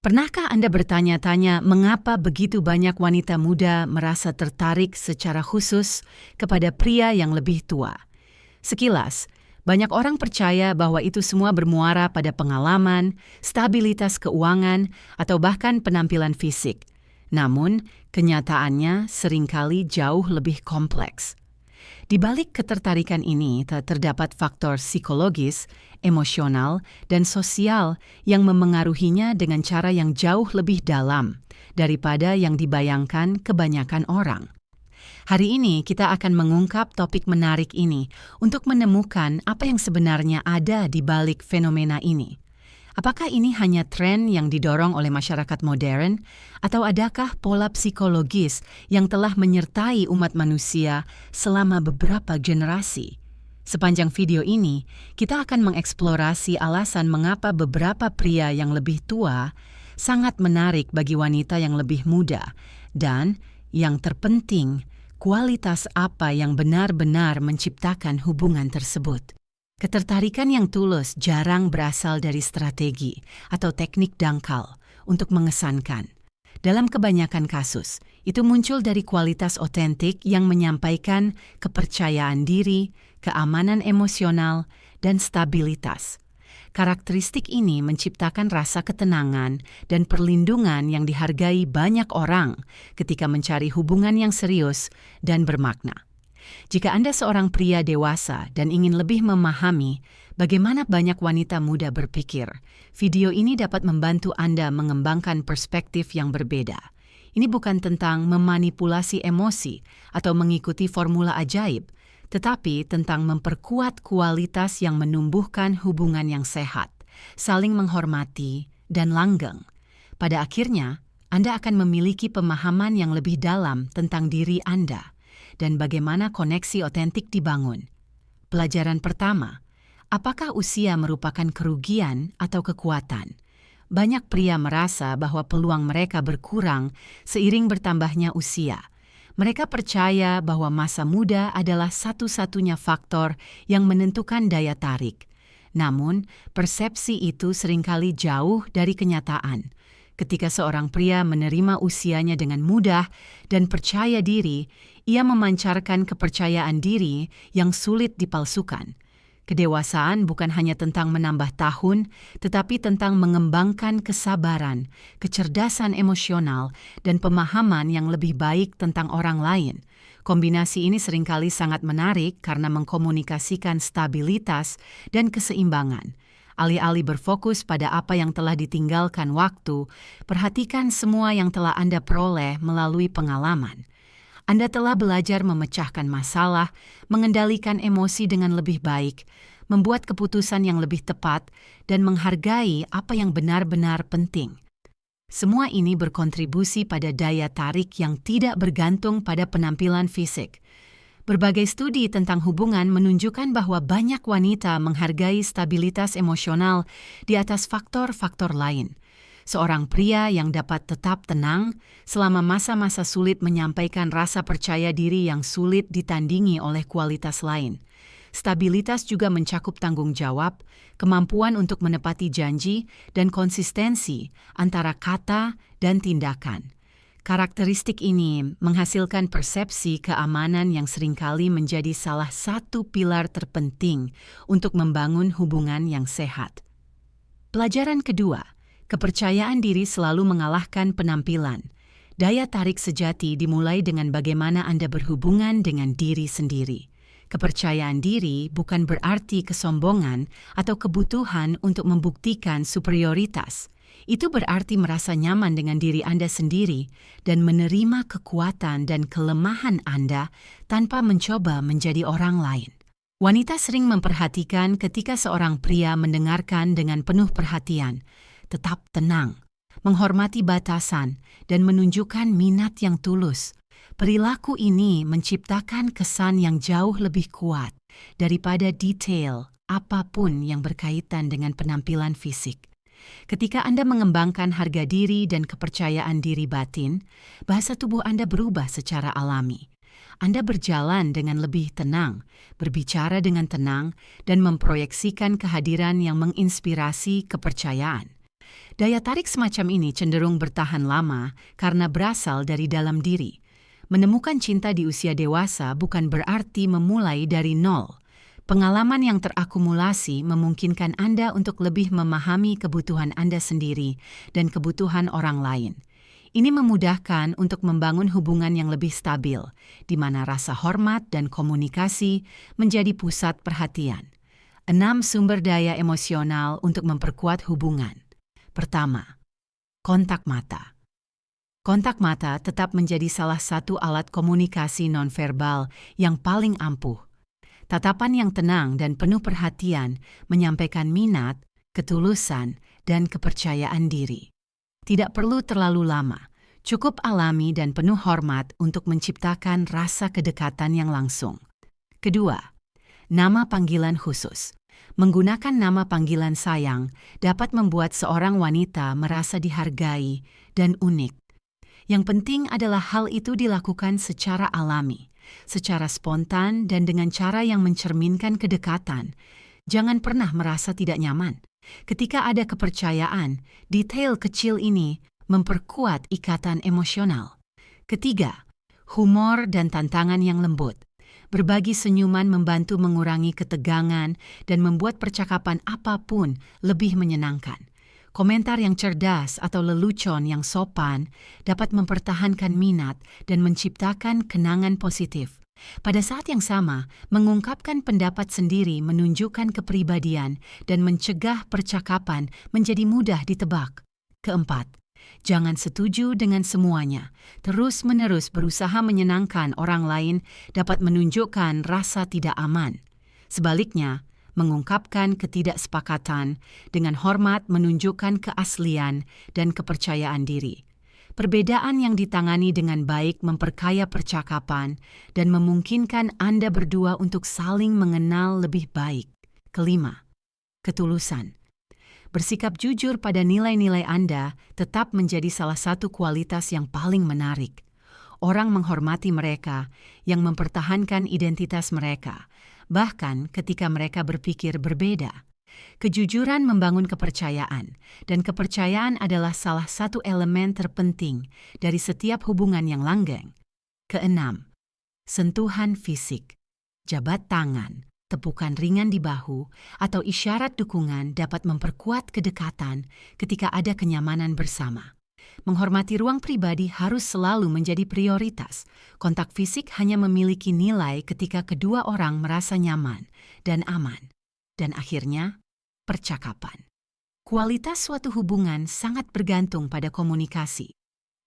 Pernahkah Anda bertanya-tanya mengapa begitu banyak wanita muda merasa tertarik secara khusus kepada pria yang lebih tua? Sekilas, banyak orang percaya bahwa itu semua bermuara pada pengalaman, stabilitas keuangan, atau bahkan penampilan fisik. Namun, kenyataannya seringkali jauh lebih kompleks. Di balik ketertarikan ini terdapat faktor psikologis, emosional, dan sosial yang memengaruhinya dengan cara yang jauh lebih dalam daripada yang dibayangkan kebanyakan orang. Hari ini kita akan mengungkap topik menarik ini untuk menemukan apa yang sebenarnya ada di balik fenomena ini. Apakah ini hanya tren yang didorong oleh masyarakat modern, atau adakah pola psikologis yang telah menyertai umat manusia selama beberapa generasi? Sepanjang video ini, kita akan mengeksplorasi alasan mengapa beberapa pria yang lebih tua sangat menarik bagi wanita yang lebih muda, dan yang terpenting, kualitas apa yang benar-benar menciptakan hubungan tersebut. Ketertarikan yang tulus jarang berasal dari strategi atau teknik dangkal untuk mengesankan. Dalam kebanyakan kasus, itu muncul dari kualitas otentik yang menyampaikan kepercayaan diri, keamanan emosional, dan stabilitas. Karakteristik ini menciptakan rasa ketenangan dan perlindungan yang dihargai banyak orang ketika mencari hubungan yang serius dan bermakna. Jika Anda seorang pria dewasa dan ingin lebih memahami bagaimana banyak wanita muda berpikir, video ini dapat membantu Anda mengembangkan perspektif yang berbeda. Ini bukan tentang memanipulasi emosi atau mengikuti formula ajaib, tetapi tentang memperkuat kualitas yang menumbuhkan hubungan yang sehat, saling menghormati, dan langgeng. Pada akhirnya, Anda akan memiliki pemahaman yang lebih dalam tentang diri Anda dan bagaimana koneksi otentik dibangun. Pelajaran pertama, apakah usia merupakan kerugian atau kekuatan? Banyak pria merasa bahwa peluang mereka berkurang seiring bertambahnya usia. Mereka percaya bahwa masa muda adalah satu-satunya faktor yang menentukan daya tarik. Namun, persepsi itu seringkali jauh dari kenyataan. Ketika seorang pria menerima usianya dengan mudah dan percaya diri, ia memancarkan kepercayaan diri yang sulit dipalsukan. Kedewasaan bukan hanya tentang menambah tahun, tetapi tentang mengembangkan kesabaran, kecerdasan emosional, dan pemahaman yang lebih baik tentang orang lain. Kombinasi ini seringkali sangat menarik karena mengkomunikasikan stabilitas dan keseimbangan. Alih-alih berfokus pada apa yang telah ditinggalkan waktu, perhatikan semua yang telah Anda peroleh melalui pengalaman. Anda telah belajar memecahkan masalah, mengendalikan emosi dengan lebih baik, membuat keputusan yang lebih tepat, dan menghargai apa yang benar-benar penting. Semua ini berkontribusi pada daya tarik yang tidak bergantung pada penampilan fisik. Berbagai studi tentang hubungan menunjukkan bahwa banyak wanita menghargai stabilitas emosional di atas faktor-faktor lain. Seorang pria yang dapat tetap tenang selama masa-masa sulit menyampaikan rasa percaya diri yang sulit ditandingi oleh kualitas lain. Stabilitas juga mencakup tanggung jawab, kemampuan untuk menepati janji, dan konsistensi antara kata dan tindakan. Karakteristik ini menghasilkan persepsi keamanan yang seringkali menjadi salah satu pilar terpenting untuk membangun hubungan yang sehat. Pelajaran kedua, kepercayaan diri selalu mengalahkan penampilan. Daya tarik sejati dimulai dengan bagaimana Anda berhubungan dengan diri sendiri. Kepercayaan diri bukan berarti kesombongan atau kebutuhan untuk membuktikan superioritas. Itu berarti merasa nyaman dengan diri Anda sendiri dan menerima kekuatan dan kelemahan Anda tanpa mencoba menjadi orang lain. Wanita sering memperhatikan ketika seorang pria mendengarkan dengan penuh perhatian, tetap tenang, menghormati batasan, dan menunjukkan minat yang tulus. Perilaku ini menciptakan kesan yang jauh lebih kuat daripada detail apapun yang berkaitan dengan penampilan fisik. Ketika Anda mengembangkan harga diri dan kepercayaan diri batin, bahasa tubuh Anda berubah secara alami. Anda berjalan dengan lebih tenang, berbicara dengan tenang, dan memproyeksikan kehadiran yang menginspirasi kepercayaan. Daya tarik semacam ini cenderung bertahan lama karena berasal dari dalam diri. Menemukan cinta di usia dewasa bukan berarti memulai dari nol. Pengalaman yang terakumulasi memungkinkan Anda untuk lebih memahami kebutuhan Anda sendiri dan kebutuhan orang lain. Ini memudahkan untuk membangun hubungan yang lebih stabil, di mana rasa hormat dan komunikasi menjadi pusat perhatian. 6 sumber daya emosional untuk memperkuat hubungan. Pertama, kontak mata. Kontak mata tetap menjadi salah satu alat komunikasi nonverbal yang paling ampuh. Tatapan yang tenang dan penuh perhatian menyampaikan minat, ketulusan, dan kepercayaan diri. Tidak perlu terlalu lama, cukup alami dan penuh hormat untuk menciptakan rasa kedekatan yang langsung. Kedua, nama panggilan khusus. Menggunakan nama panggilan sayang dapat membuat seorang wanita merasa dihargai dan unik. Yang penting adalah hal itu dilakukan secara alami, secara spontan dan dengan cara yang mencerminkan kedekatan. Jangan pernah merasa tidak nyaman. Ketika ada kepercayaan, detail kecil ini memperkuat ikatan emosional. Ketiga, humor dan tantangan yang lembut. Berbagi senyuman membantu mengurangi ketegangan dan membuat percakapan apapun lebih menyenangkan. Komentar yang cerdas atau lelucon yang sopan dapat mempertahankan minat dan menciptakan kenangan positif. Pada saat yang sama, mengungkapkan pendapat sendiri menunjukkan kepribadian dan mencegah percakapan menjadi mudah ditebak. Keempat, jangan setuju dengan semuanya. Terus-menerus berusaha menyenangkan orang lain dapat menunjukkan rasa tidak aman. Sebaliknya, mengungkapkan ketidaksepakatan dengan hormat menunjukkan keaslian dan kepercayaan diri. Perbedaan yang ditangani dengan baik memperkaya percakapan dan memungkinkan Anda berdua untuk saling mengenal lebih baik. Kelima, ketulusan. Bersikap jujur pada nilai-nilai Anda tetap menjadi salah satu kualitas yang paling menarik. Orang menghormati mereka yang mempertahankan identitas mereka, bahkan ketika mereka berpikir berbeda. Kejujuran membangun kepercayaan, dan kepercayaan adalah salah satu elemen terpenting dari setiap hubungan yang langgeng. Keenam, sentuhan fisik. Jabat tangan, tepukan ringan di bahu, atau isyarat dukungan dapat memperkuat kedekatan ketika ada kenyamanan bersama. Menghormati ruang pribadi harus selalu menjadi prioritas. Kontak fisik hanya memiliki nilai ketika kedua orang merasa nyaman dan aman. Dan akhirnya, percakapan. Kualitas suatu hubungan sangat bergantung pada komunikasi.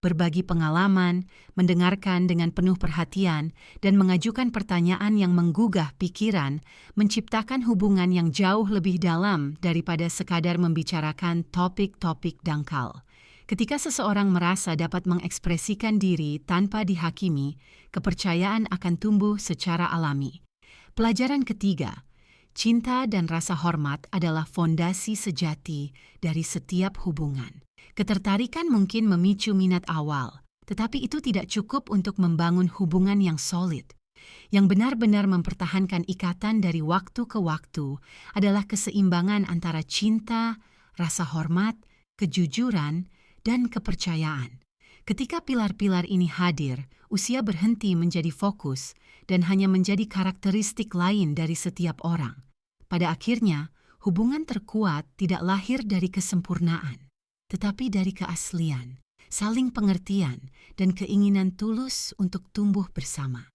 Berbagi pengalaman, mendengarkan dengan penuh perhatian, dan mengajukan pertanyaan yang menggugah pikiran menciptakan hubungan yang jauh lebih dalam daripada sekadar membicarakan topik-topik dangkal. Ketika seseorang merasa dapat mengekspresikan diri tanpa dihakimi, kepercayaan akan tumbuh secara alami. Pelajaran ketiga, cinta dan rasa hormat adalah fondasi sejati dari setiap hubungan. Ketertarikan mungkin memicu minat awal, tetapi itu tidak cukup untuk membangun hubungan yang solid. Yang benar-benar mempertahankan ikatan dari waktu ke waktu adalah keseimbangan antara cinta, rasa hormat, kejujuran, dan kepercayaan. Ketika pilar-pilar ini hadir, usia berhenti menjadi fokus dan hanya menjadi karakteristik lain dari setiap orang. Pada akhirnya, hubungan terkuat tidak lahir dari kesempurnaan, tetapi dari keaslian, saling pengertian, dan keinginan tulus untuk tumbuh bersama.